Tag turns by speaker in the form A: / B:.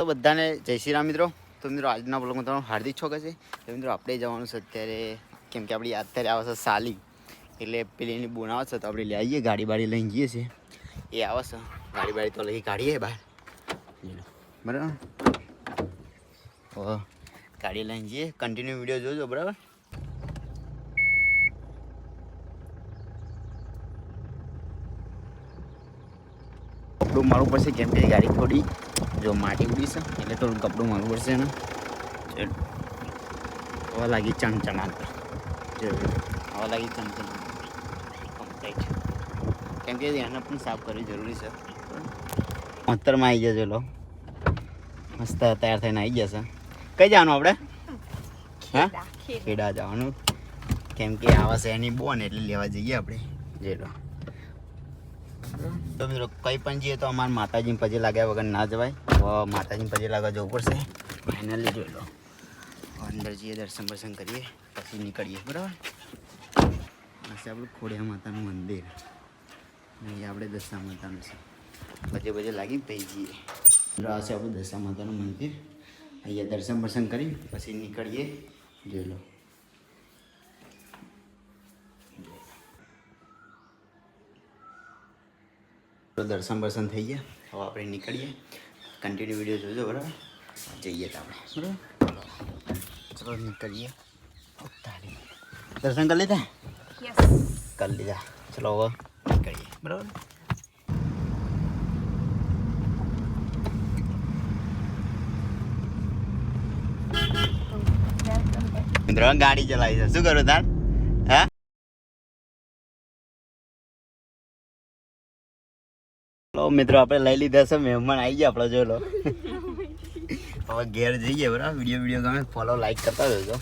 A: તો બધાને જય શ્રી રામ મિત્રો. તો મિત્રો આજના બ્લોગમાં તમારું હાર્દિક સ્વાગત છે. તો મિત્રો આપણે જવાનું છે અત્યારે, કેમ કે આપણી અત્યારે આવે છે સાલી, એટલે પેલીની બોન આવે છે તો આપણે લઈ આવીએ, ગાડી બાડી લઈને જઈએ છીએ. એ આવે છે ગાડી બાડી તો લઈ કાઢીએ બહાર, બરાબર. ગાડી લઈને જઈએ, કન્ટિન્યુ વિડીયો જોજો, બરાબર. કપડું મારવું પડશે, કેમ કે ગાડી થોડી જો માટી ઉડી છે એટલે થોડું કપડું મારવું પડશે ને. હવા લાગી ચમચમાટ, હવા લાગી ચમચમાટ કમ્પ્લીટ, કેમ કે એને પણ સાફ કરવી જરૂરી છે. અત્તરમાં આવી જજો લો, મસ્ત તૈયાર થઈને આવી જશે. કઈ જવાનું આપણે? હા, ખેડા જવાનું, કેમ કે આવા છે એની બોન એટલે લેવા જઈએ આપણે. જે લો તો મિત્રો કંઈ પણ જઈએ તો અમારે માતાજીને પજે લાગ્યા વગર ના જવાય. માતાજીને પજે લાગવા જવું પડશે. ફાઇનલી જોઈ લો, અંદર જઈએ, દર્શન બર્શન કરીએ, પછી નીકળીએ, બરાબર. આ છે આપણું ખોડિયા માતાનું મંદિર, અહીં આપણે દશા માતાનું છે. પજે પજે લાગી પછી જઈએ. આ છે આપણું દશા માતાનું મંદિર, અહીંયા દર્શન બર્શન કરી પછી નીકળીએ. જોઈ લો, દર્શન બર્શન થઈ ગયા. હવે આપણે નીકળીએ, કન્ટિન્યુ વિડીયો જોજો, બરાબર. જઈએ તો આપણે, બરાબર. ચલો નીકળીએ. દર્શન કરી લીધા? કરી લીધા. ચલો હવે નીકળીએ, બરાબર. મિત્રો ગાડી ચલાવી છે, શું કરું તાર? હા, મિત્રો આપણે લઈ લીધા છે, મહેમાન આવી ગયા આપણે. જોઈ લો, હવે ઘેર જઈએ, બરાબર. વિડીયો ગમે ફોલો લાઈક કરતા જજો.